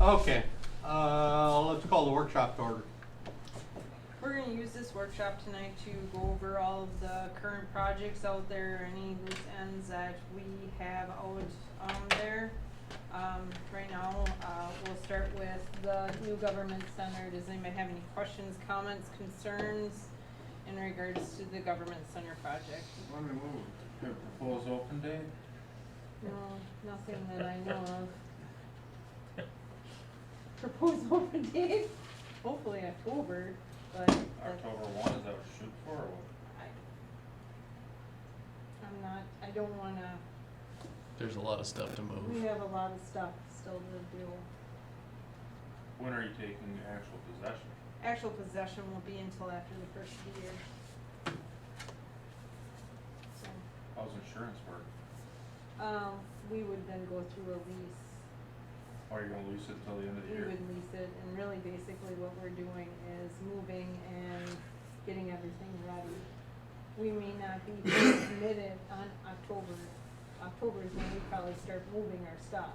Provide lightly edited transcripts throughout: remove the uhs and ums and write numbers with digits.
Okay, let's call the workshop to order. We're gonna use this workshop tonight to go over all of the current projects out there, any loose ends that we have out, there. Right now, we'll start with the new government center. Does anybody have any questions, comments, concerns in regards to the government center project? When we move, the proposed open date? No, nothing that I know of. Proposed open date, hopefully October, but that's, October 1, is that what you shoot for, or what? I don't wanna, There's a lot of stuff to move. we have a lot of stuff still to do. When are you taking actual possession? Actual possession won't be until after the first of the year. So, How's insurance work? we would then go through a lease. Or are you gonna lease it till the end of the We year? would lease it, and really basically what we're doing is moving and getting everything ready. We may not be committed on October. October is when we probably start moving our stuff,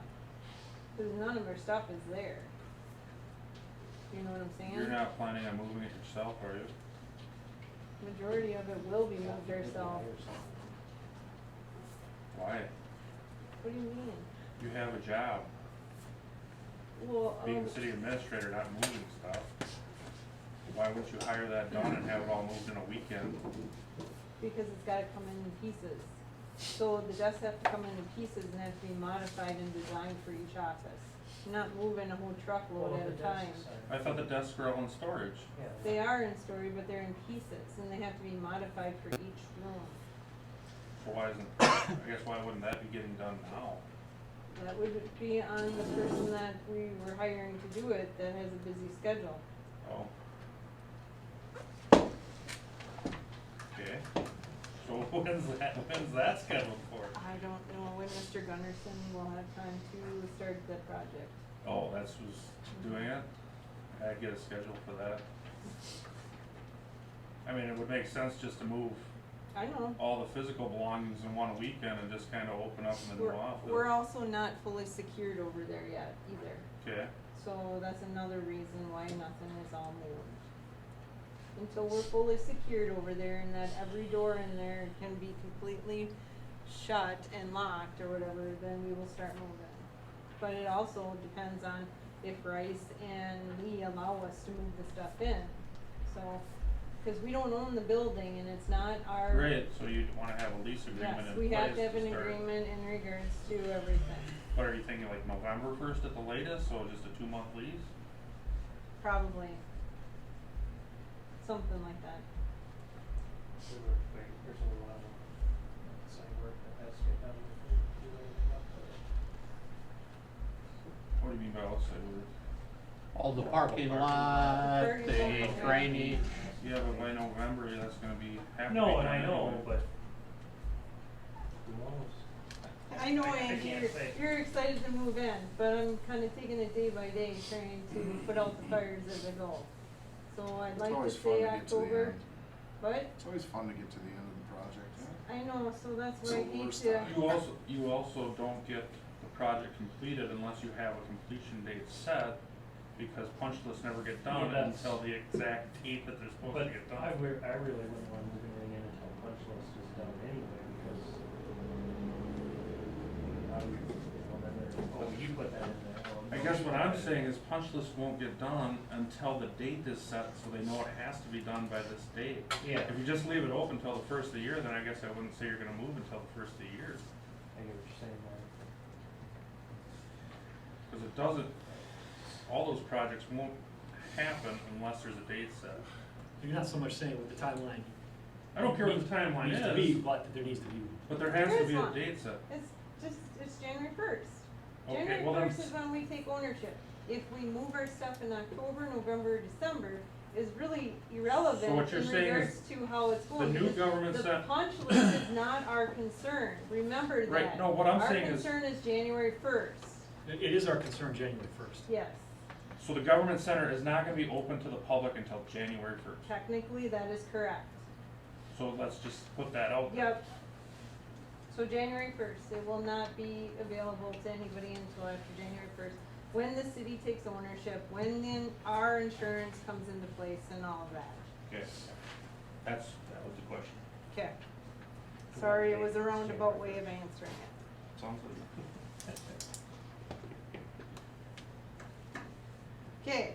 cause none of our stuff is there. You know what I'm saying? You're not planning on moving it yourself, are you? Majority of it will be moved ourselves. Why? What do you mean? You have a job, Well, being the city administrator, not moving stuff. Why wouldn't you hire that done and have it all moved in a weekend? because it's gotta come in pieces. So the desks have to come in pieces and have to be modified and designed for each office. You're not moving a whole truckload at a time. I thought the desks were all in storage. They are in storage, but they're in pieces, and they have to be modified for each room. So why isn't, I guess why wouldn't that be getting done now? That would be on the person that we were hiring to do it, that has a busy schedule. Oh. Okay, so when's that scheduled for? I don't know when Mr. Gunderson will have time to start the project. Oh, that's who's doing it? I'd get a schedule for that. I mean, it would make sense just to move I know. all the physical belongings in one weekend and just kinda open up in the new office. We're also not fully secured over there yet either. Okay, So that's another reason why nothing is all moved. Until we're fully secured over there and that every door in there can be completely shut and locked or whatever, then we will start moving. But it also depends on if Rice and Lee allow us to move the stuff in. So, cause we don't own the building and it's not our. great, so you'd wanna have a lease agreement in Yes, place we have to have an start. agreement in regards to everything, What are you thinking, like November 1st at the latest, so just a 2-month lease? probably. Something like that. There's a lot of site work that has to get done before we do anything up there. What do you mean by outside work? All the parking lot, Parking the lot. drainage. Yeah, but by November, that's gonna be half. No, and I know, but who knows? I know, I Angie, can't say. you're excited to move in, but I'm kinda taking it day by day, trying to put out the fires as I go. So I'd It's like to always fun say to get to the October, end. but, It's always fun to get to the end of the project, yeah. I know, so that's It's why I the hate worst to, time. You also don't get the project completed unless you have a completion date set, because punch lists never get done Yeah, that's- until the exact date that they're supposed to But get I done. really wouldn't want to move anything in until punch list is done anyway, because how do we, then you put that in there. well, I guess what I'm saying is punch lists won't get done until the date is set, so they know it has to be done by this date. Yeah, If you just leave it open till the first of the year, then I guess I wouldn't say you're gonna move until the first of the year. I get what you're saying, Mark. Cause it doesn't, all those projects won't happen unless there's a date set. You're not so much saying what the timeline I don't care what the timeline needs to be, is, but there needs to be. but there has There to is be a one. date set. it's January first. Okay, January well then, first is when we take ownership. If we move our stuff in October, November, December, is really irrelevant So what you're in saying regards is to how it's going. new because government the set- punch list is not our concern, remember that. Right, no, what I'm saying is- Our concern is January first, It is our concern January first. yes. so the government center is not gonna be open to the public until January 1st. Technically, that is correct. So let's just put that out there. Yep. So January first, it will not be available to anybody until after January first. when the city takes ownership, when our insurance comes into place and all of that. Okay, that was the question. Okay. Sorry, it was a roundabout way of answering it. Sounds like. Okay,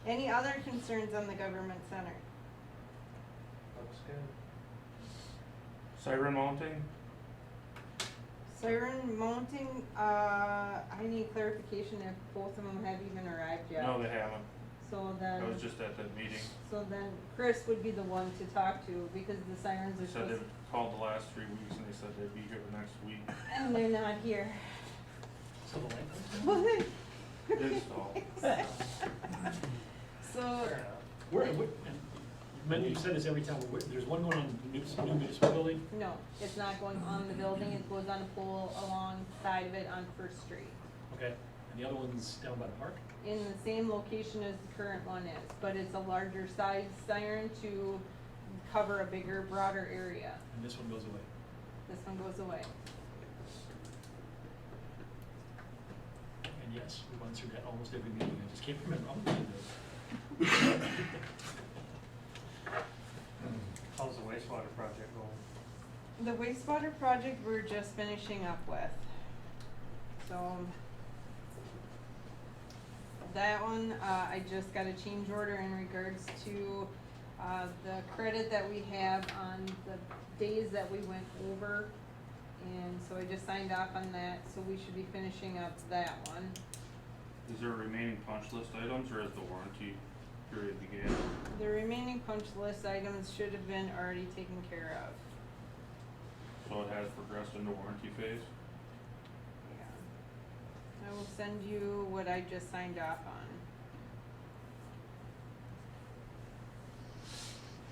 any other concerns on the government center? Looks good. Siren mounting, Siren mounting, I need clarification if both of them have even arrived yet. no, they haven't. So I then, was just at that meeting. so then Chris would be the one to talk to, because the sirens They are said supposed they've called the last 3 weeks and they said they'd be here the next week. and they're not here. So the light goes down? Install. So, Fair enough. Where, you said this every time, there's one going on the new municipal building? no, it's not going on the building, it goes on a pole alongside of it on First Street. Okay, and the other one's down by the park? In the same location as the current one is, but it's a larger size siren to cover a bigger, broader area. And this one goes away? This one goes away. And yes, we went through that almost every meeting, I just can't remember all the names. How's the wastewater project going? The wastewater project we're just finishing up with. So, that one, I just got a change order in regards to, the credit that we have on the days that we went over. And so I just signed off on that, so we should be finishing up that one. Is there remaining punch list items or has the warranty period began? The remaining punch list items should have been already taken care of. So it has progressed into warranty phase? Yeah. I will send you what I just signed off on.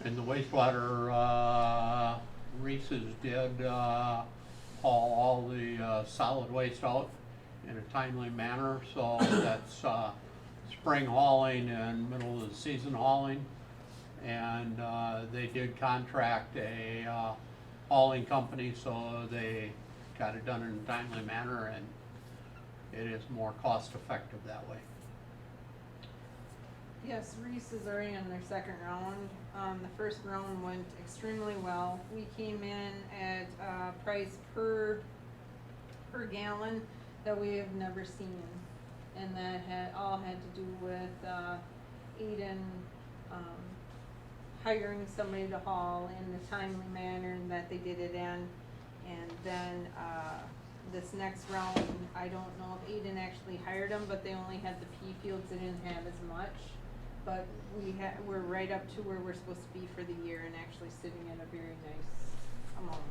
And the wastewater, Reese's did, haul all the, solid waste out in a timely manner, so that's, spring hauling and middle of the season hauling. And, they did contract a, hauling company, so they got it done in a timely manner, and it is more cost effective that way. Yes, Reese is already in their second round. The first round went extremely well. We came in at a price per gallon that we have never seen. And that had to do with, Aiden, hiring somebody to haul in the timely manner that they did it in. And then, this next round, I don't know if Aiden actually hired them, but they only had the pea fields, they didn't have as much. But we're right up to where we're supposed to be for the year and actually sitting at a very nice amount.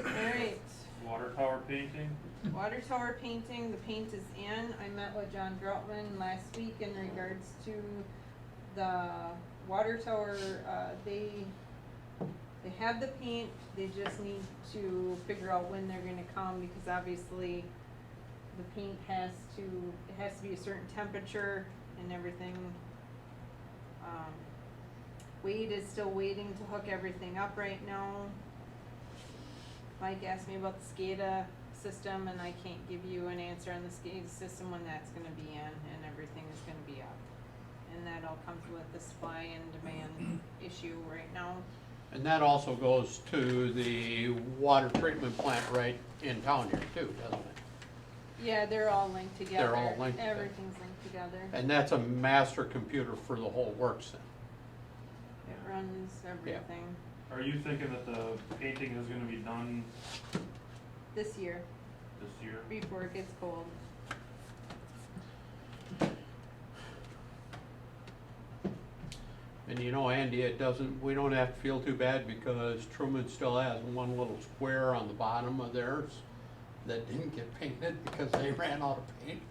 Alright, Water tower painting? water tower painting, the paint is in. I met with John Groutman last week in regards to the water tower. They have the paint, they just need to figure out when they're gonna come, because obviously the paint has to be a certain temperature and everything. Wade is still waiting to hook everything up right now. Mike asked me about the SCADA system, and I can't give you an answer on the SCADA system when that's gonna be in and everything is gonna be up. And that all comes with the supply and demand issue right now. And that also goes to the water treatment plant right in town here too, doesn't it? Yeah, they're all linked together. They're all linked together. Everything's linked together. And that's a master computer for the whole works then. It runs everything Are you thinking that the painting is gonna be done this year, this year? before it gets cold. And you know, Andy, we don't have to feel too bad, because Truman still has one little square on the bottom of theirs that didn't get painted because they ran out of paint.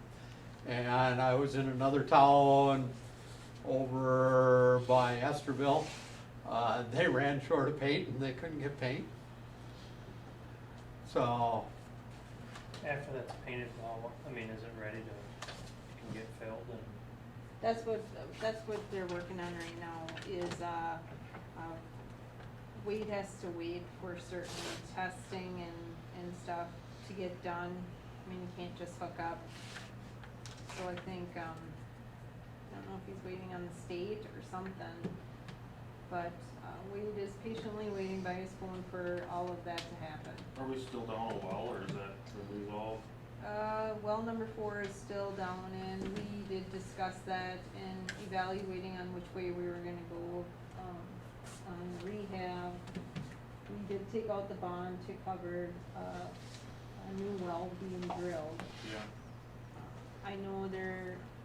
And I was in another town over by Esterville. They ran short of paint and they couldn't get paint. So, After that's painted, well, I mean, is it ready to, can get filled and? That's what they're working on right now is, Wade has to wait for certain testing and and stuff to get done. I mean, you can't just hook up. So I think, I don't know if he's waiting on the state or something, but, Wade is patiently waiting by his phone for all of that to happen. Are we still down a well, or is that been resolved? Well, number 4 is still down, and we did discuss that and evaluating on which way we were gonna go, on rehab. We did take out the bond to cover, a new well being drilled. Yeah. I know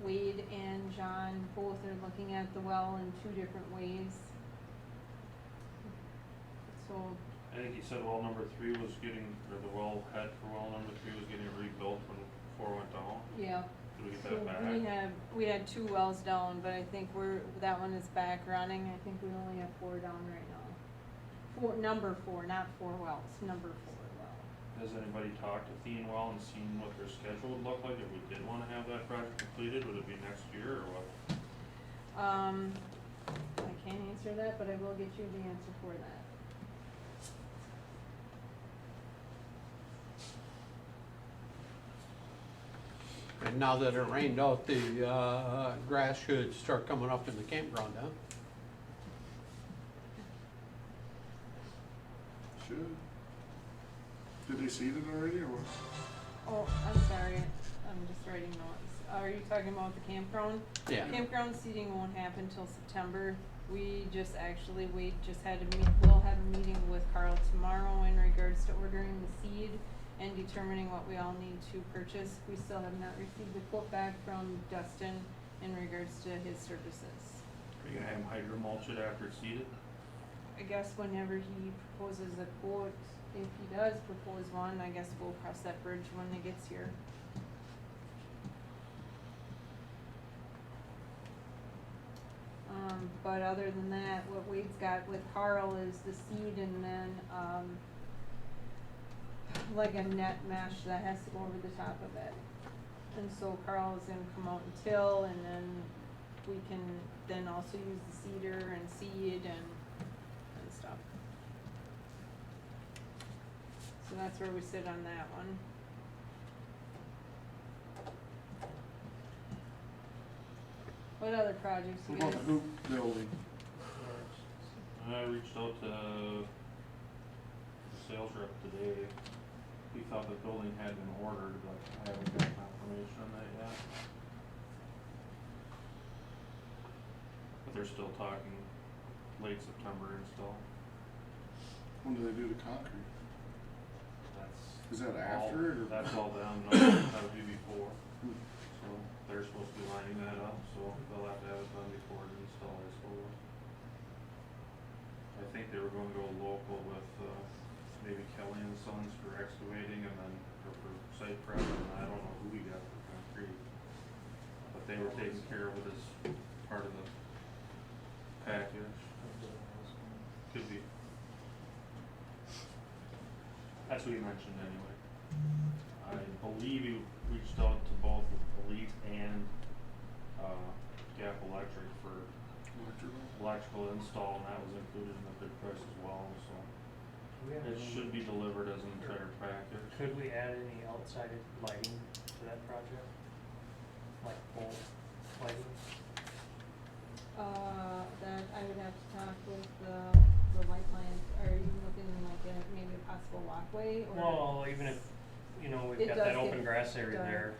Wade and John both are looking at the well in 2 different ways. So, I think he said well number 3 was getting, or the well head for well number 3 was getting rebuilt when 4 went down. yeah. Did we get So that back? we had 2 wells down, but I think that one is back running. I think we only have 4 down right now. Number 4, not 4 wells, number 4 well. Has anybody talked to Thien Well and seen what their schedule would look like if we did wanna have that project completed? Would it be next year or what? I can't answer that, but I will get you the answer for that. And now that it rained out, the, grass should start coming up in the campground, huh? Should. Did they seed it already, or what? Oh, I'm sorry, I'm just writing notes. Are you talking about the campground? Yeah. Campground seating won't happen till September. We just actually, we'll have a meeting with Carl tomorrow in regards to ordering the seed and determining what we all need to purchase. We still have not received the quote back from Dustin in regards to his services. Are you gonna have him hydro mulch it after it's seeded? I guess whenever he proposes a quote, if he does propose one, I guess we'll cross that bridge when it gets here. But other than that, what Wade's got with Carl is the seed and then, like a net mesh that has to go over the top of it. And so Carl is gonna come out and till, and then we can then also use the seeder and seed and stuff. So that's where we sit on that one. What other projects you What guys? about the hoop building? I reached out to the sales rep today. He thought the building had been ordered, but I haven't got confirmation on that yet. But they're still talking late September install. When do they do the concrete? That's Is that all- after it, or? That's all down, no, that would be before. Hmm. So they're supposed to be lining that up, so they'll have to have it done before the install, I suppose. I think they were gonna go local with, maybe Kelly and Sons for excavating and then, or for site prep, and I don't know who we got for concrete. But they were taken care of it as part of the package, could be. That's what he mentioned anyway. I believe he reached out to both Elite and, Gap Electric for electrical install, and that was included in the bid price as well, so. It should be delivered as an entire package. Could we add any outside lighting to that project? Like pole lighting? That I would have to talk with the light plant. Are you looking like at maybe a possible walkway or? Well, even if, you know, It we've got does that open get grass area dark. there,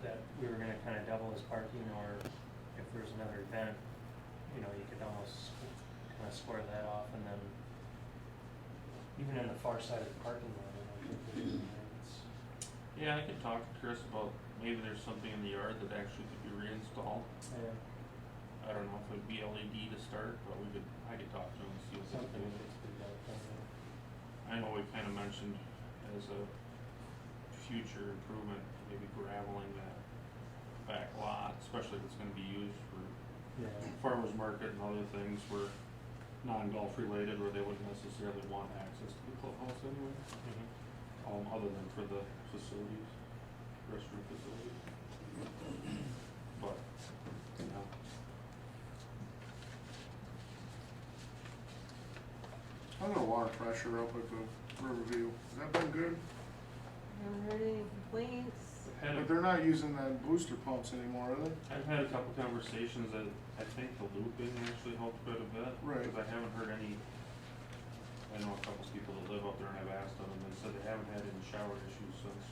that we were gonna kinda double as parking, or if there's another event, you know, you could almost kinda square that off, and then even in the far side of the parking lot, I don't think there's any lights. Yeah, I could talk to Chris about maybe there's something in the yard that actually could be reinstalled. Yeah, I don't know if it'd be LED to start, but I could talk to him and see what something they that do. gets pretty dark down there. I know we kinda mentioned as a future improvement, maybe graveling that back lot, especially if it's gonna be used for Yeah. farmer's market and other things were non-golf related, where they wouldn't necessarily want access to the clubhouse anyway, other than for the facilities, restroom facilities. But, yeah. I'm gonna water pressure up at the Riverview? Has that been good? Haven't heard any complaints. Had But a- they're not using that booster pumps anymore, are they? I've had a couple conversations that I think the looping actually helped quite a bit. Right. Cause I haven't heard any, I know a couple people that live up there and I've asked them and they said they haven't had any shower issues since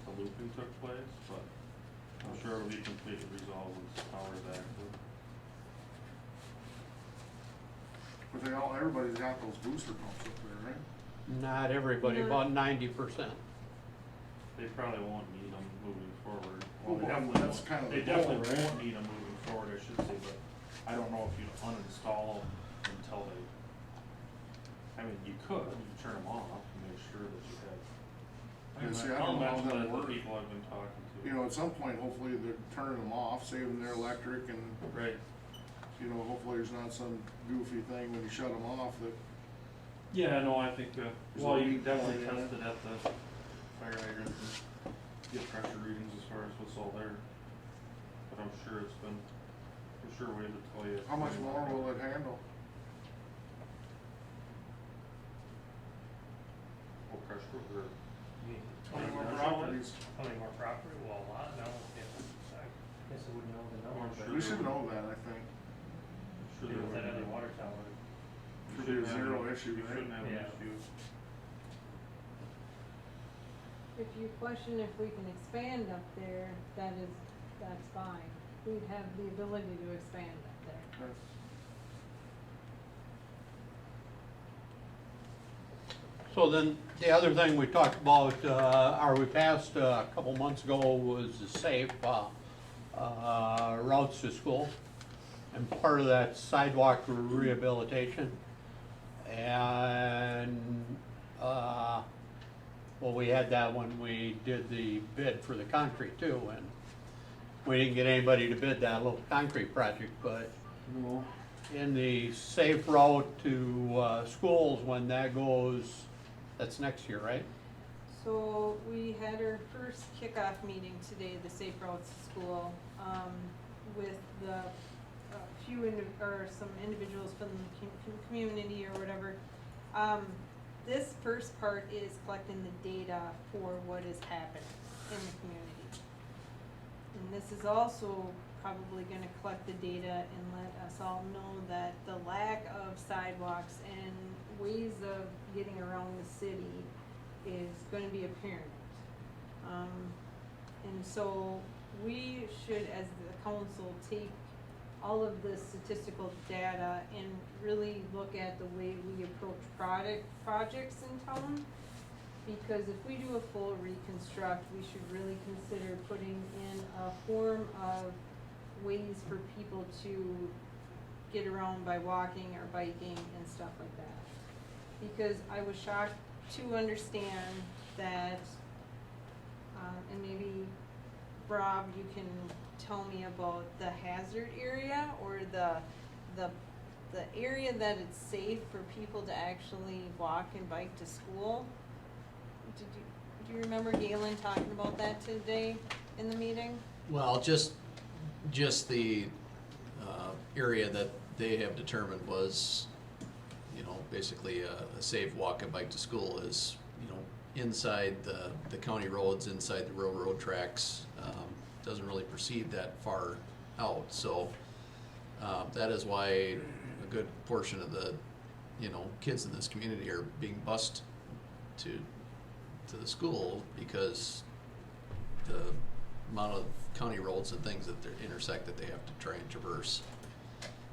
the looping took place, but I'm sure it'll be completely resolved once the power's active. But everybody's got those booster pumps up there, right? Not everybody, No. about 90%. They probably won't need them moving forward. Well, They definitely that's won't- kind of They the goal, definitely right? won't need them moving forward, I should say, but I don't know if you'd uninstall them until they, I mean, you could turn them off and make sure that you have. Yeah, see, I I'll don't know how mention that that to works. people I've been talking to. You know, at some point, hopefully they're turning them off, saving their electric, and, Right, you know, hopefully there's not some goofy thing when you shut them off that, yeah, no, I think, Is well, there you any- definitely test it at the fire hydrant and get pressure readings as far as what's all there. But I'm sure it's been, I'm sure Wade would tell you. how much more will it handle? What pressure or? How many more Yeah, properties? How many more property? Well, a lot, no, yeah, I guess I wouldn't know the I'm number, sure but We should know that, I think. Sure maybe there with that would other be. water tower. You Should be a shouldn't have zero an- issue, You right? shouldn't have an Yeah. issue. If you question if we can expand up there, that's fine. We'd have the ability to expand up there. Okay. So then, the other thing we talked about, or we passed a couple months ago, was the safe routes to school. And part of that sidewalk rehabilitation. And, well, we had that when we did the bid for the concrete too, and we didn't get anybody to bid that little concrete project, but No. in the safe route to schools, when that goes, that's next year, right? So we had our first kickoff meeting today, the Safe Routes to School, with the or some individuals from the community or whatever. This first part is collecting the data for what is happening in the community. And this is also probably gonna collect the data and let us all know that the lack of sidewalks and ways of getting around the city is gonna be apparent. And so we should, as the council, take all of the statistical data and really look at the way we approach projects in town. Because if we do a full reconstruct, we should really consider putting in a form of ways for people to get around by walking or biking and stuff like that. Because I was shocked to understand that, and maybe Rob, you can tell me about the hazard area or the area that it's safe for people to actually walk and bike to school. Do you remember Galen talking about that today in the meeting? Well, just the area that they have determined was, you know, basically a safe walk and bike to school is, you know, inside the county roads, inside the railroad tracks, doesn't really proceed that far out, so that is why a good portion of the, you know, kids in this community are being bused to the school because the amount of county roads and things that they intersect that they have to try and traverse.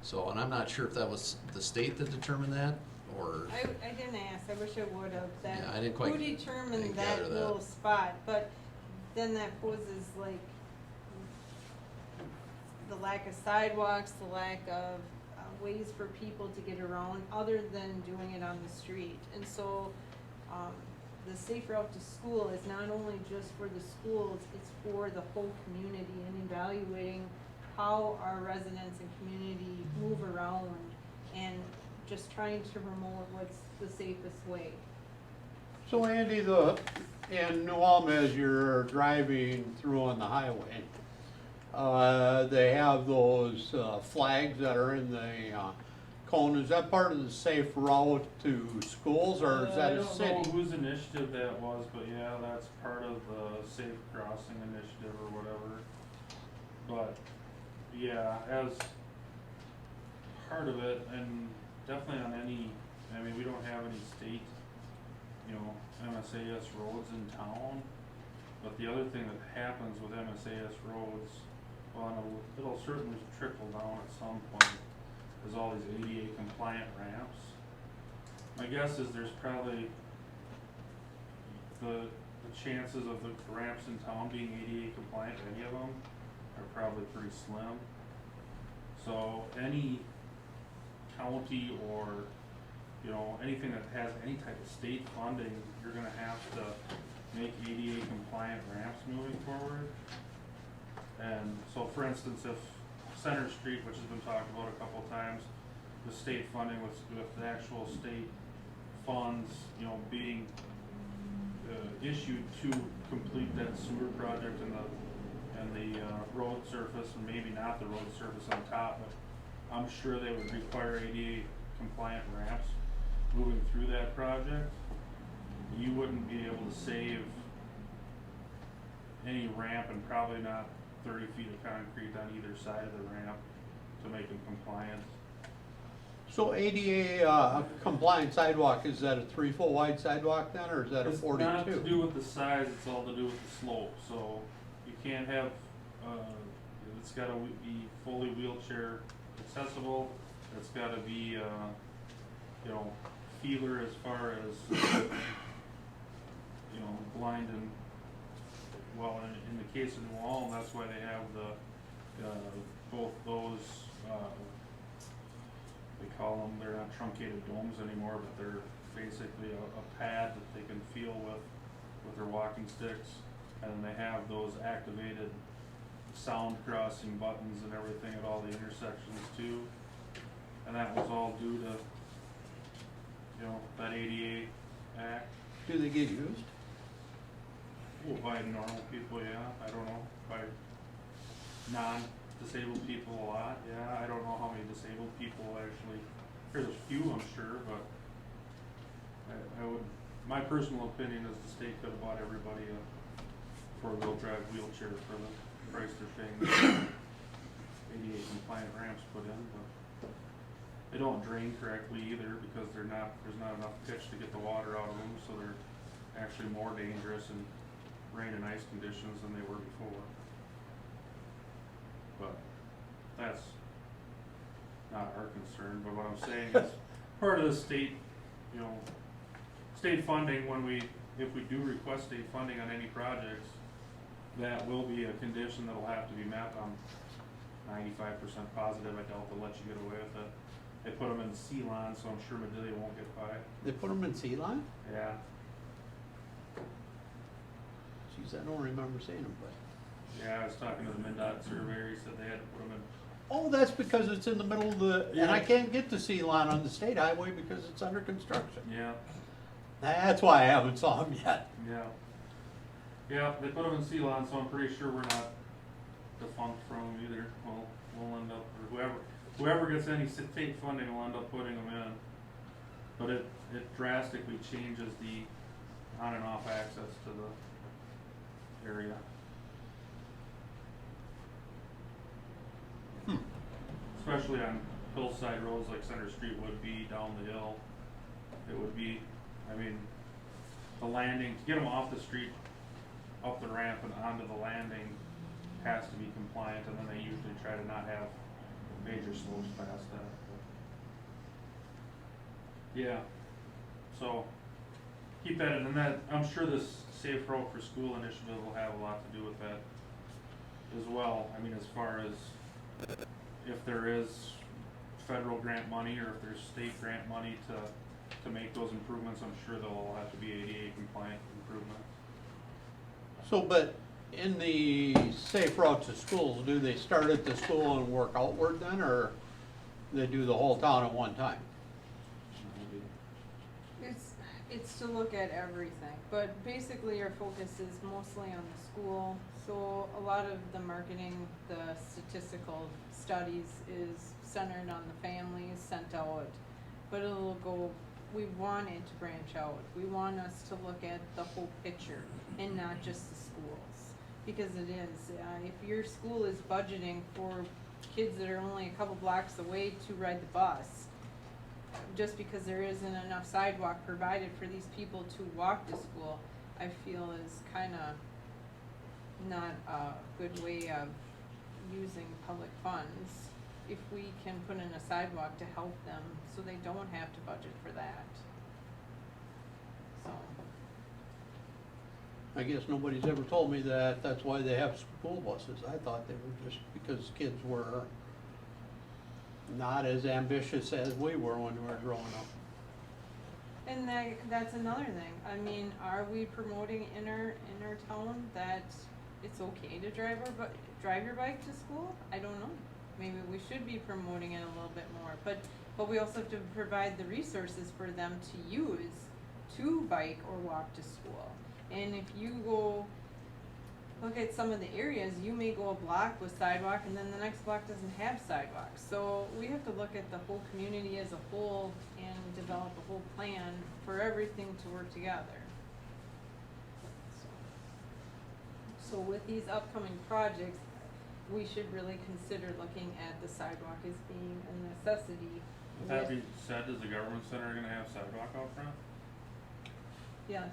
So, and I'm not sure if that was the state that determined that, or, I didn't ask, I wish I would have, Yeah, I didn't quite- who determined didn't that gather that. little spot, but then that poses like the lack of sidewalks, the lack of ways for people to get around other than doing it on the street. And so, the safe route to school is not only just for the schools, it's for the whole community and evaluating how our residents and community move around and just trying to promote what's the safest way. So Andy, in New Ulm, as you're driving through on the highway, they have those flags that are in the Cone, is that part of the safe route to schools, or is that a I city? don't know whose initiative that was, but yeah, that's part of the Safe Crossing Initiative or whatever. But, yeah, as part of it, and definitely on any, I mean, we don't have any state, you know, MSAS roads in town. But the other thing that happens with MSAS roads, well, and it'll certainly trickle down at some point, is all these ADA compliant ramps. My guess is there's probably the chances of the ramps in town being ADA compliant, any of them, are probably pretty slim. So any county or, you know, anything that has any type of state funding, you're gonna have to make ADA compliant ramps moving forward. And so for instance, if Center Street, which has been talked about a couple times, the state funding with the actual state funds, you know, being issued to complete that sewer project and the road surface, and maybe not the road surface on top, but I'm sure they would require ADA compliant ramps moving through that project. You wouldn't be able to save any ramp, and probably not 30 feet of concrete on either side of the ramp to make them compliant. So ADA compliant sidewalk, is that a 3-foot wide sidewalk then, or is that a 42? It's not to do with the size, it's all to do with the slope, so you can't have, it's gotta be fully wheelchair accessible, it's gotta be, you know, feeler as far as, you know, blind and, well, in the case of New Ulm, that's why they have both those, they call them, they're not truncated domes anymore, but they're basically a pad that they can feel with their walking sticks. And then they have those activated sound crossing buttons and everything at all the intersections too. And that was all due to, you know, that ADA act. Do they get used? Well, by normal people, yeah, I don't know, by non-disabled people a lot, yeah, I don't know how many disabled people actually, there's a few, I'm sure, but I would, my personal opinion is the state could have bought everybody a four-wheel drive wheelchair for the price they're paying. ADA compliant ramps put in, but they don't drain correctly either, because there's not enough pitch to get the water out of them, so they're actually more dangerous in rain and ice conditions than they were before. But that's not our concern, but what I'm saying is, part of the state, you know, state funding, if we do request state funding on any projects, that will be a condition that'll have to be met. I'm 95% positive, I doubt they'll let you get away with it. They put them in C-line, so I'm sure Madilia won't get by. They put them in C-line? Yeah. Jeez, I don't remember seeing them, but. Yeah, I was talking to the MnDOT surveyor, he said they had to put them in. Oh, that's because it's in the middle of the, and I Yeah. can't get to C-line on the state highway because it's under construction. Yeah, That's why I haven't saw them yet. yeah. Yeah, they put them in C-line, so I'm pretty sure we're not defunct from them either. We'll end up, or whoever gets any state funding will end up putting them in. But it drastically changes the on and off access to the area. Especially on hillside roads like Center Street would be down the hill. It would be, I mean, the landing, to get them off the street, up the ramp and onto the landing has to be compliant, and then they usually try to not have major slopes past that. But yeah, so keep that in, and that, I'm sure this Safe Route for School initiative will have a lot to do with that as well. I mean, as far as if there is federal grant money or if there's state grant money to make those improvements, I'm sure they'll all have to be ADA compliant improvements. So, but in the safe route to schools, do they start at the school and work outward then, or they do the whole town at one time? It's It's to look at everything, but basically our focus is mostly on the school. So a lot of the marketing, the statistical studies is centered on the families sent out. But it'll go, we want it to branch out. We want us to look at the whole picture and not just the schools. Because it is, if your school is budgeting for kids that are only a couple blocks away to ride the bus, just because there isn't enough sidewalk provided for these people to walk to school, I feel is kinda not a good way of using public funds. If we can put in a sidewalk to help them, so they don't have to budget for that. So, I guess nobody's ever told me that that's why they have school buses. I thought they were just because kids were not as ambitious as we were when we were growing up. and that's another thing, I mean, are we promoting in our town that it's okay to drive your bike to school? I don't know, maybe we should be promoting it a little bit more, but we also have to provide the resources for them to use to bike or walk to school. And if you go look at some of the areas, you may go a block with sidewalk and then the next block doesn't have sidewalks. So we have to look at the whole community as a whole and develop a whole plan for everything to work together. So with these upcoming projects, we should really consider looking at the sidewalk as being a necessity. With that with- being said, is the government center gonna have sidewalk out front? Yes.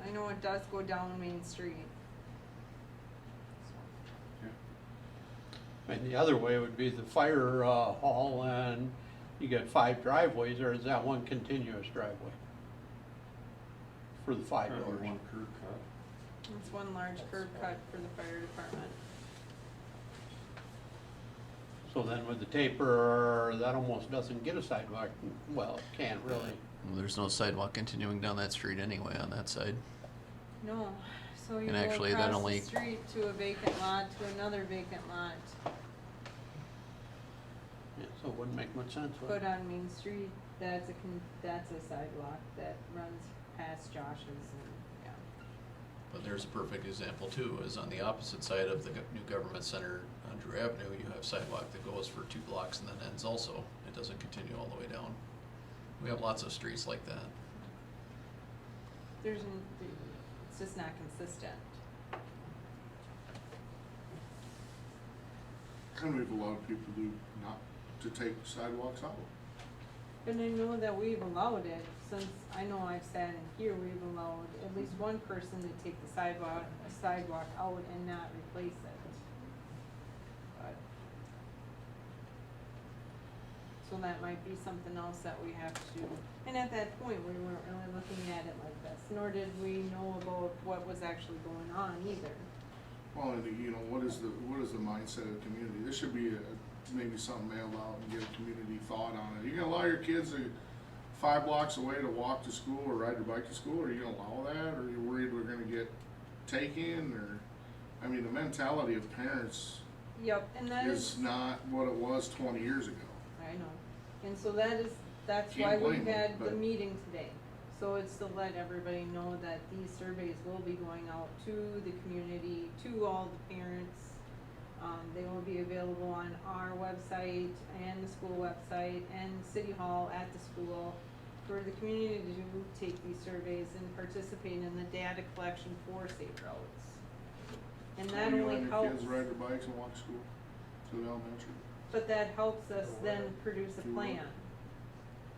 I know it does go down Main Street. And the other way would be the fire hall, and you get 5 driveways, or is that one continuous driveway? For the 5 Probably doors? one curb cut. It's one large curb cut for the fire department. So then with the taper, that almost doesn't get a sidewalk. Well, it can't really. Well, there's no sidewalk continuing down that street anyway on that side. No, so you And go actually, that across only- the street to a vacant lot, to another vacant lot. Yeah, so it wouldn't make much sense. would it? But on Main Street, that's a sidewalk that runs past Josh's and, yeah. But there's a perfect example too, is on the opposite side of the new government center on Drew Avenue, you have sidewalk that goes for 2 blocks and then ends also. It doesn't continue all the way down. We have lots of streets like that. It's just not consistent. And we've allowed people to take sidewalks out. And I know that we've allowed it, since I know I've sat in here, we've allowed at least one person to take the sidewalk out and not replace it. But, so that might be something else that we have to, and at that point, we weren't really looking at it like this, nor did we know about what was actually going on either. Well, and you know, what is the mindset of the community? This should be maybe something mailed out and get a community thought on it. You gonna allow your kids 5 blocks away to walk to school or ride their bike to school? Are you gonna allow that, or are you worried we're gonna get taken? Or, I mean, the mentality of parents Yep, and that is not what it was 20 years ago. I know, and so that's why Can't we blame them, had the but- meeting today. So it's to let everybody know that these surveys will be going out to the community, to all the parents. They will be available on our website and the school website and City Hall at the school for the community to take these surveys and participate in the data collection for safe routes. And that Are you only letting your helps. kids ride their bikes and walk to school, to the elementary? But that helps us then produce a To what? plan,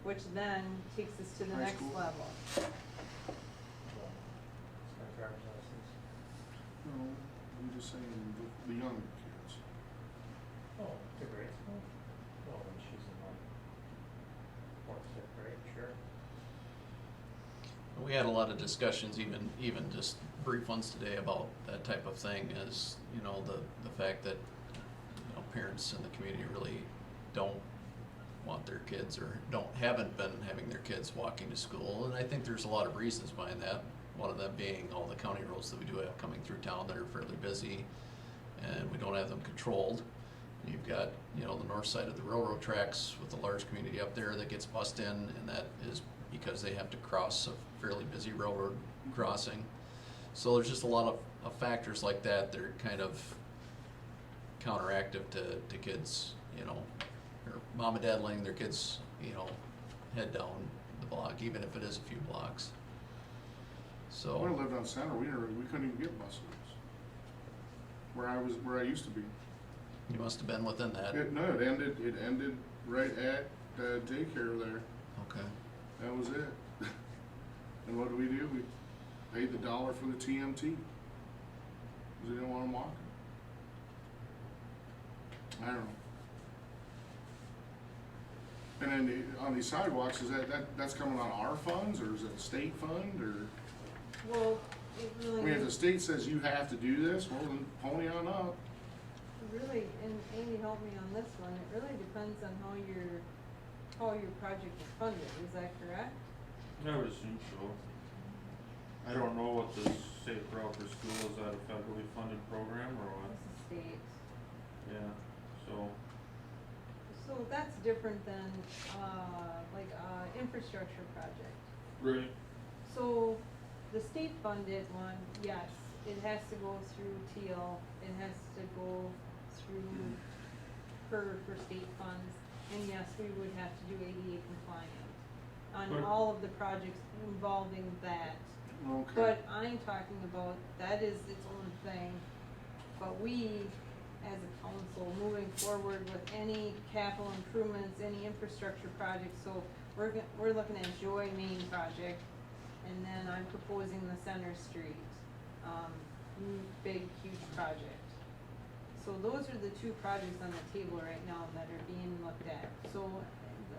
which then takes us to the High next school? level. Driver's license. No, I'm just saying the younger kids. Oh, to grade school? Well, when she's in like 4th, 5th grade, sure. We had a lot of discussions, even just brief ones today about that type of thing, is, you know, the fact that, you know, parents in the community really don't want their kids, or haven't been having their kids walking to school, and I think there's a lot of reasons behind that. One of them being all the county roads that we do have coming through town that are fairly busy, and we don't have them controlled. You've got, you know, the north side of the railroad tracks with the large community up there that gets bussed in, and that is because they have to cross a fairly busy railroad crossing. So there's just a lot of factors like that that are kind of counteractive to kids, you know, or mom and dad letting their kids, you know, head down the block, even if it is a few blocks. So. When I lived on Center, we couldn't even get bus routes. Where I used to be. You must have been within that. It ended right at the daycare there. Okay. That was it. And what do? We paid the $1 for the TMT. Cause we didn't want them walking. I don't know. And then on these sidewalks, is that's coming on our funds, or is it a state fund, or? Well, it I really. mean, if the state says you have to do this, well then pony on up. Really, and Amy helped me on this one, it really depends on how your project is funded, is that correct? I would assume so. I don't know what the Safe Route for School, is that a federally funded program or what? This is state. Yeah, so, So that's different than, like, infrastructure project. right, So, the state funded one, yes, it has to go through teal, it has to go through for state funds, and yes, we would have to do ADA compliant on But- all of the projects involving that. Okay. But I'm talking about, that is its own thing, but we, as a council, moving forward with any capital improvements, any infrastructure projects, so we're looking at Joy Main project, and then I'm proposing the Center Street, big, huge project. So those are the two projects on the table right now that are being looked at. So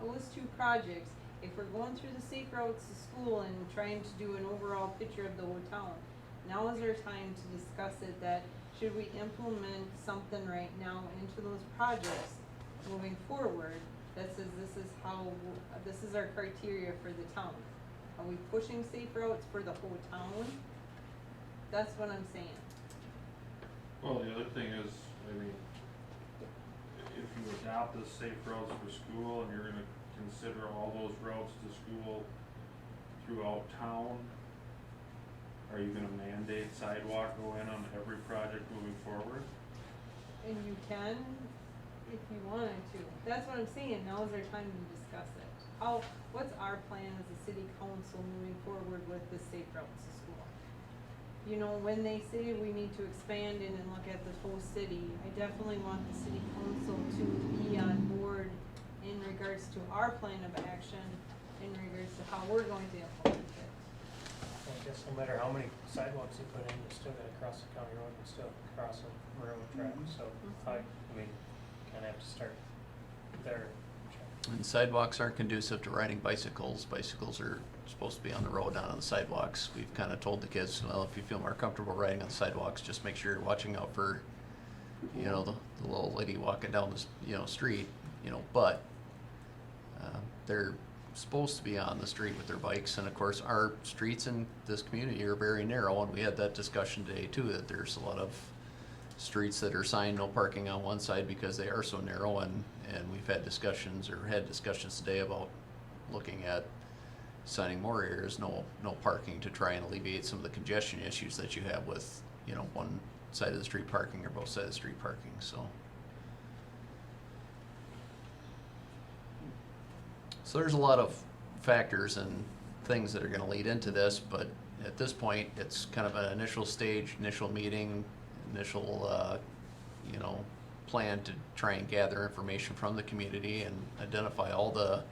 those two projects, if we're going through the safe routes to school and trying to do an overall picture of the whole town, now is our time to discuss it, that should we implement something right now into those projects moving forward that says this is our criteria for the town. Are we pushing safe routes for the whole town? That's what I'm saying. well, the other thing is, I mean, if you adopt the Safe Routes for School and you're gonna consider all those routes to school throughout town, are you gonna mandate sidewalk go in on every project moving forward? And you can, if you wanted to. That's what I'm saying, now is our time to discuss it. What's our plan as a city council moving forward with the safe routes to school? You know, when they say we need to expand in and look at the whole city, I definitely want the city council to be on board in regards to our plan of action, in regards to how we're going to implement it. I guess no matter how many sidewalks you put in, you still gotta cross the county road and still cross a railroad track, so I mean, kinda have to start there. And sidewalks aren't conducive to riding bicycles. Bicycles are supposed to be on the road, not on the sidewalks. We've kind of told the kids, well, if you feel more comfortable riding on the sidewalks, just make sure you're watching out for, you know, the little lady walking down the, street, but they're supposed to be on the street with their bikes. And of course, our streets in this community are very narrow, and we had that discussion today too, that there's a lot of streets that are signed no parking on one side because they are so narrow, and we've had discussions today about looking at signing more areas, no parking, to try and alleviate some of the congestion issues that you have with, one side of the street parking or both sides of the street parking, so. So there's a lot of factors and things that are gonna lead into this, but at this point, it's kind of an initial stage, initial meeting, initial, plan to try and gather information from the community and identify all the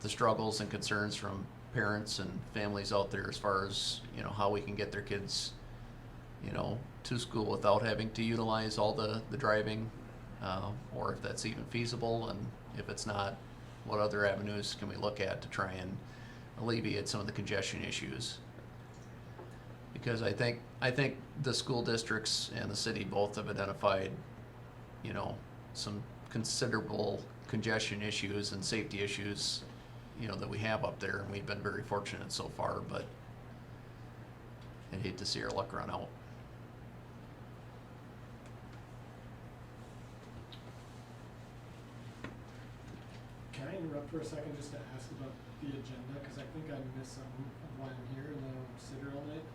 struggles and concerns from parents and families out there as far as, how we can get their kids, to school without having to utilize all the driving, or if that's even feasible, and if it's not, what other avenues can we look at to try and alleviate some of the congestion issues? Because I think the school districts and the city both have identified, some considerable congestion issues and safety issues, that we have up there, and we've been very fortunate so far, but I'd hate to see our luck run out. interrupt for a second just to ask about the agenda, cause I think I missed something of why I'm here and then I'll sit here all night?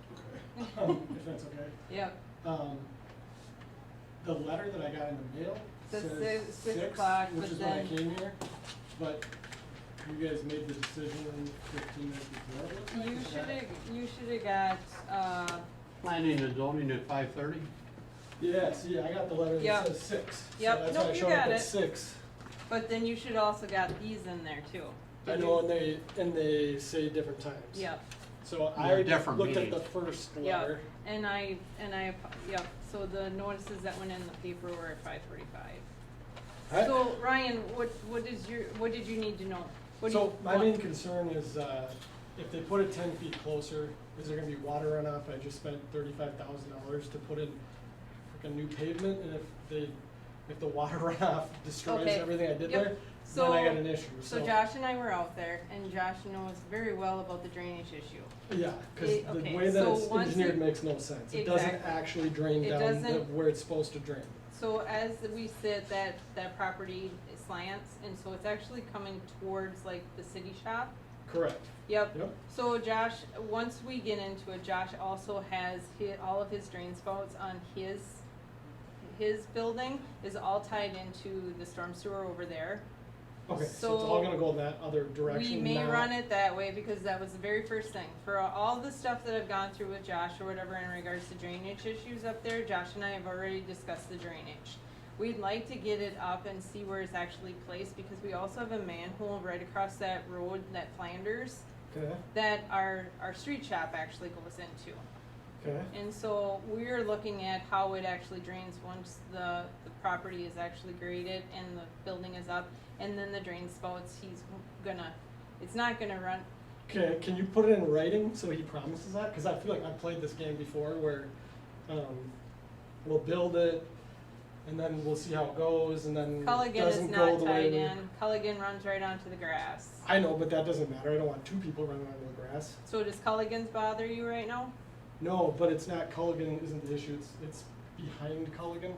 Okay. If that's okay. Yep, The letter that I got in the mail Says says six 6, o'clock, which but is when I then- came here, but you guys made the decision 15 minutes before, it looks like, you is that- you should've got, Planning and zoning at 5:30? Yeah, see, I got the letter Yep. that says 6. Yep, So that's nope, why I you showed up got at it. 6. but then you should also got these in there too. I know, and they say different times. Yep, So They're I different looked at the meetings. first yep, letter. yep, so the notices that went in the paper were at 5:45. I- So Ryan, what did you need to know? What do So you my want? main concern is, if they put it 10 feet closer, is there gonna be water runoff? I just spent $35,000 to put in like a new pavement, and if the water runoff destroys Okay, everything I did yep. there, So- then I got an issue, So Josh and I were out there, and Josh knows very well about the drainage issue. Yeah, cause the Okay, way that so it's once engineered it- makes no sense. It doesn't Exactly. actually drain It down doesn't- where it's supposed to drain. So as we sit, that property slants, and so it's actually coming towards like the city shop. Correct. Yep. Yep. So Josh, once we get into it, Josh also has all of his drain spouts on his building is all tied into the storm sewer over there. Okay, so it's So all gonna go that other direction We may now. run it that way because that was the very first thing. For all the stuff that I've gone through with Josh or whatever in regards to drainage issues up there, Josh and I have already discussed the drainage. We'd like to get it up and see where it's actually placed because we also have a manhole right across that road, that Flanders, Okay, that our street shop actually goes into. okay. And so we're looking at how it actually drains once the property is actually graded and the building is up. And then the drain spouts, it's not gonna run, Okay, can you put it in writing so he promises that? Cause I feel like I've played this game before where, we'll build it and then we'll see how it goes and then it Culligan is doesn't go not the way tied we. in, Culligan runs right onto the grass. I know, but that doesn't matter. I don't want 2 people running onto the grass. So does Culligan's bother you right now? No, but it's not Culligan isn't the issue. It's behind Culligan.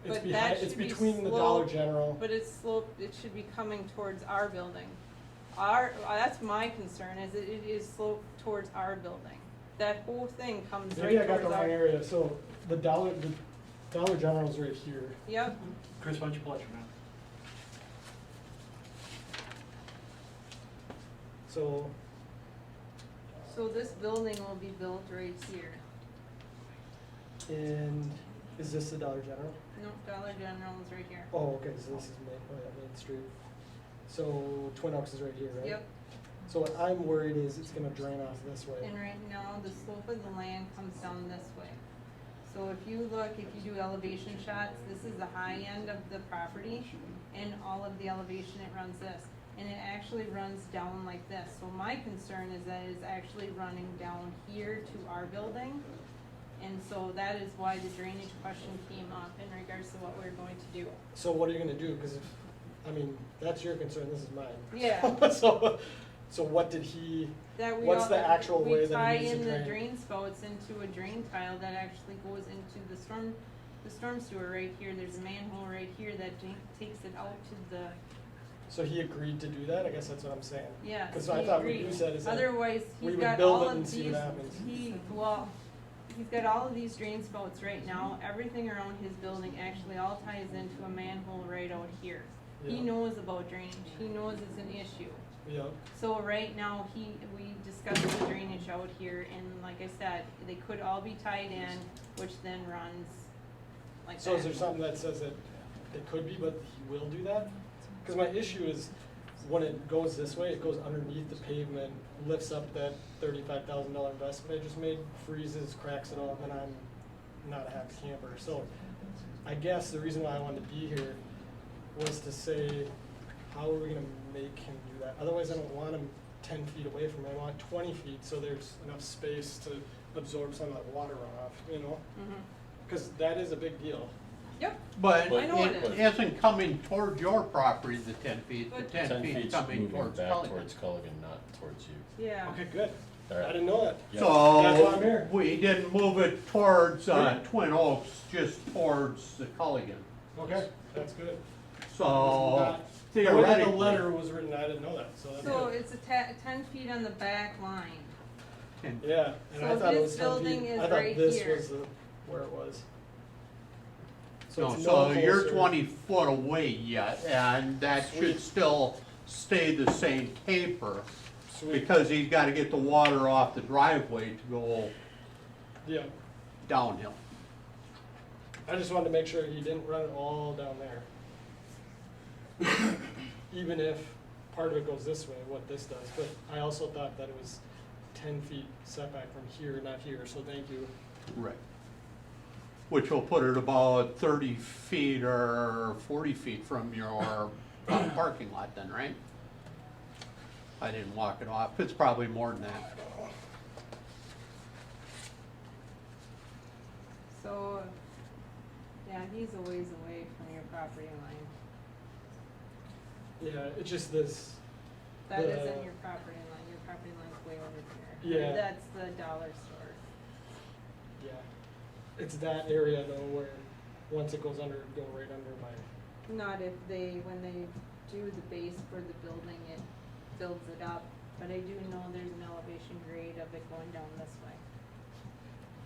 It's But behind. that It's should be between the Dollar sloped, General. But it's sloped, it should be coming towards our building. That's my concern, is it is sloped towards our building. That whole thing comes Maybe I right got the towards wrong our. area. So the Dollar General's right here. Yep, Chris, why don't you pull out your map? So so this building will be built right here. and is this the Dollar General? No, Dollar General is right here. Oh, okay. So this is Main Street. So Twin Oaks is right here, right? Yep, So what I'm worried is it's gonna drain off this way. and right now, the slope of the land comes down this way. So if you look, if you do elevation shots, this is the high end of the property, and all of the elevation, it runs this. And it actually runs down like this. So my concern is that it's actually running down here to our building. And so that is why the drainage question came up in regards to what we're going to do. So what are you gonna do? Cause if, I mean, that's your concern, this is mine. Yeah. So what did he, That we What's all- the actual way that it needs to We tie in the drain? drain spouts into a drain tile that actually goes into the storm sewer right here. There's a manhole right here that takes it out to the, so he agreed to do that? I guess that's what I'm saying. yeah. 'Cause he I thought what agreed. you said is that Otherwise, we he's would got build all it and of see these, what happens. he's got all of these drain spouts right now. Everything around his building actually all ties into a manhole right out here. He Yeah. knows about drainage. He knows it's an issue. Yep. So right now, we discussed the drainage out here, and like I said, they could all be tied in, which then runs like that. So is there something that says that it could be, but he will do that? Cause my issue is when it goes this way, it goes underneath the pavement, lifts up that $35,000 investment I just made, freezes, cracks it all, and I'm not a happy camper. So I guess the reason why I wanted to be here was to say, how are we gonna make him do that? Otherwise, I don't want him 10 feet away from me. I want 20 feet so there's enough space to absorb some of that water runoff, you know? Mhm. Cause that is a big deal. Yep, But I know it it is. isn't coming towards your property, the 10 feet, the But- 10 10 feet feet's coming moving towards back Culligan. towards Culligan, not towards you. yeah. Okay, good. All I right. didn't know that. Yeah. That's why I'm So, here. we didn't move it towards, Good. Twin Oaks, just towards the Culligan. Okay, that's good. So, Not The way that the theoretically. letter was written, I didn't know that, so that's So good. it's 10 feet on the back line. And Yeah, and I So thought it this was 10 building feet. is I thought right this here. was where it was. No, it's so no you're closer. 20 foot away yet, and that should Sweet. still stay the same taper, Sweet. because he's gotta get the water off the driveway to go Yeah, downhill. I just wanted to make sure he didn't run it all down there. Even if part of it goes this way, what this does, but I also thought that it was 10 feet setback from here, not here, so thank you. Right. Which will put it about 30 feet or 40 feet from your parking lot then, right? I didn't walk it off, it's probably more than that. So, yeah, he's a ways away from your property line. Yeah, it's just this, That The- isn't your property line, your property line's way over here. Yeah. That's the dollar store. yeah. It's that area though where, once it goes under, it'd go right under my, Not if they, when they do the base for the building, it builds it up. But I do know there's an elevation grade of it going down this way.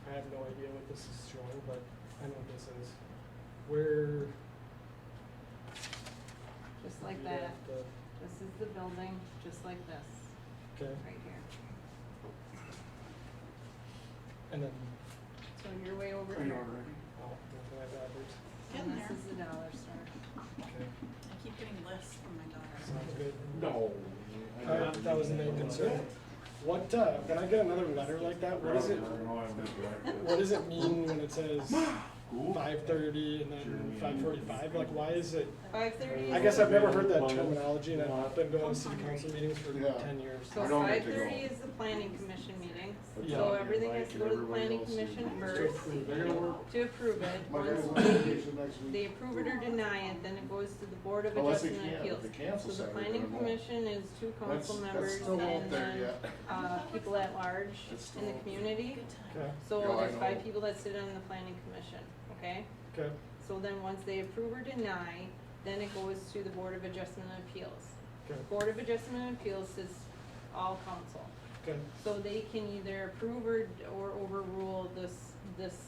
I have no idea what this is showing, but I know what this is. Where? Just like yeah, that. This is the building, just like this, Okay, right here. and then, So you're way over Are you here. all ready? oh, that's my backwards. And this is the dollar store. Okay, I keep getting lists from my daughter. sounds good. No. That was the main concern. What, when I get another letter like that, what does it mean when it says 5:30 and then 5:45? Like, why is it? 5:30 I guess I've never heard that terminology, and I've been going to city council meetings for Yeah. 10 years. So I don't get to 5:30 go. is the planning commission meeting. Yeah. So everything has to go to the Everybody planning else commission is- first They're gonna work. to approve it. My guys Once on they, vacation next week. they approve it or deny it, then it goes to the Board of Unless they Adjustment and can, Appeals. if they cancel So the Saturday, planning then I won't. commission is two council That's members still not and there then, yet. people at large It's in the still- community. Good time. Okay, So Yeah, I there's 5 know. people that sit on the planning commission, okay? okay, So then once they approve or deny, then it goes to the Board of Adjustment and Appeals. okay, Board of Adjustment and Appeals is all council. okay, So they can either approve or overrule this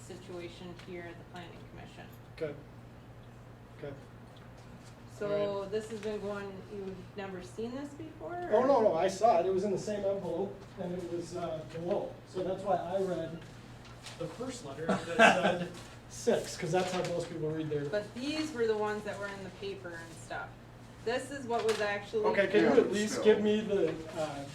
situation here at the planning commission. okay, okay. So this has been going, you've never seen this before? Oh, or- no, I saw it, it was in the same envelope, and it was, below, so that's why I read the first letter that said 6, cause that's how most people read their. But these were the ones that were in the paper and stuff. This is what was actually. Okay, can you Yeah, at but least still. give me the,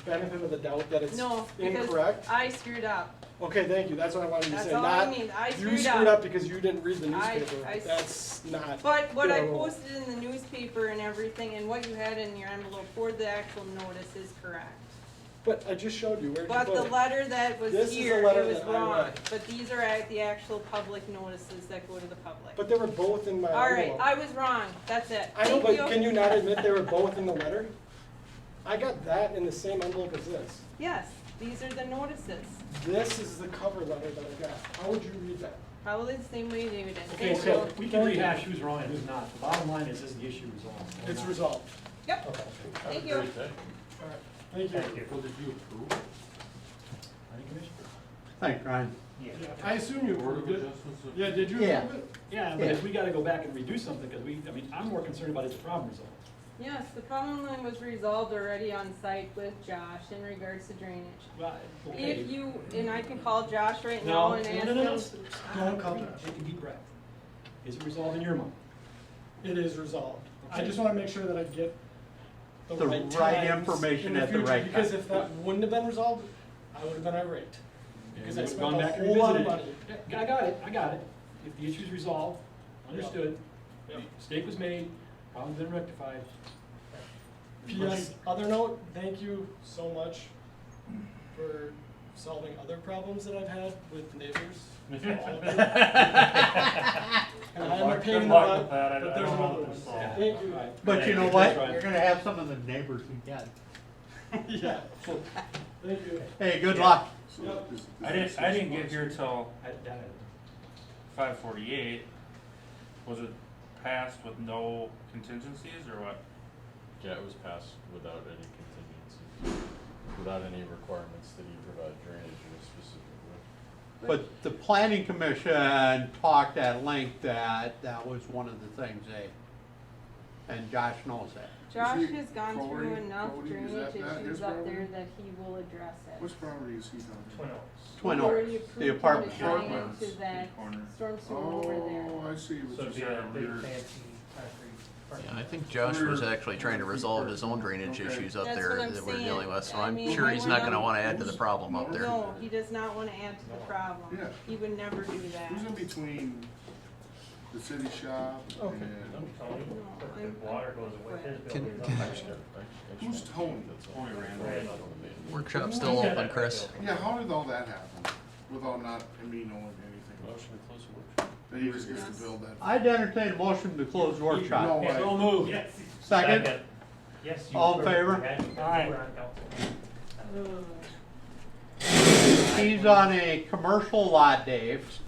benefit of the doubt that it's No, because incorrect? I screwed up. Okay, thank you, that's what I wanted to That's say, all I not, mean, I you screwed screwed up. up because you didn't read the I- newspaper, I- that's not. But what I Yeah. posted in the newspaper and everything, and what you had in your envelope for the actual notice is correct. But I just showed you, where'd you But put the it? letter that was This is the here, letter it was that I wrong. read. But these are the actual public notices that go to the public. But they were both in my Alright, envelope. I was wrong, that's it. I know, Thank but can you not admit they were both in the letter? I got that in the same envelope as this. Yes, these are the notices. This is the cover letter that I got. How would you read that? Probably the same way David did. Okay, Thank so you. we can rehash who's wrong and who's not. The bottom line is the issue resolved? or It's not? resolved. Yep, Okay. thank you. Alright, thank you. Thank you. Well, did you approve? Planning commission? Thanks, Ryan. Yeah. I assume you Board of approved it. Adjustments of- Yeah, did you Yeah. approve it? Yeah, but if we gotta go back and redo something, cause I'm more concerned about is the problem resolved. Yes, the problem line was resolved already on site with Josh in regards to drainage. Well, okay. If you, and I can call Josh right No, now and ask no, him. don't call it, take a deep breath. Is it resolved in your mind? It is resolved. I Okay. just wanna make sure that I get The the right right times information in at the future, right because time. if that wouldn't have been resolved, I would have been irate. Because I We've spent gone a back and whole lot of revisited money. it. Yeah, I got it. If the issue's resolved, understood, Yep. mistake was made, problem's been rectified. P.S. Other note, thank you so much for solving other problems that I've had with neighbors. All of you. And I am a pain in the Good luck butt, with that. I but there's don't know another what one. to solve. Thank you. Right. But you know Thank what? Ryan. You're gonna have some of the neighbors again. Yeah, thank you. Hey, good luck. So Yep. is I this didn't 6 get months? here till I doubt it. 5:48. Was it passed with no contingencies or what? Yeah, it was passed without any contingencies, without any requirements that he provide drainage in a specific way. But the planning commission talked at length that was one of the things and Josh knows that. Josh Is he has gone through Cody? enough Cody, is drainage that issues his up property? there that he will address it. Which property is he on? Twin Oaks. Twin We already Oaks, approved the him apartment. to tie Apartments, into that corner. storm sewer over there. Oh, I see So what it'd be you're a saying. big You're- fancy concrete parking Yeah, I lot. think Josh was actually trying to resolve his own drainage Okay. issues up That's there what I'm that we're saying. dealing with, so I I'm mean, sure I he's went not gonna on- wanna add to the problem up there. No, he does not wanna add to the problem. Yeah. He would never do that. Who's in between the city shop Okay. and, Tony, but the water goes with his Can- building. can- who's Tony? Tony Randall. Randall. Workshop's still open, Chris. Yeah, how did all that happen without not me knowing anything? Motion to close the workshop. That he just gets Yes. to build that? I'd entertain a motion to close the workshop. No way. So moved. Yes. Second? Yes, you All in were. favor? You had to. You Aye. were on council. Ugh. He's on a commercial lot, Dave.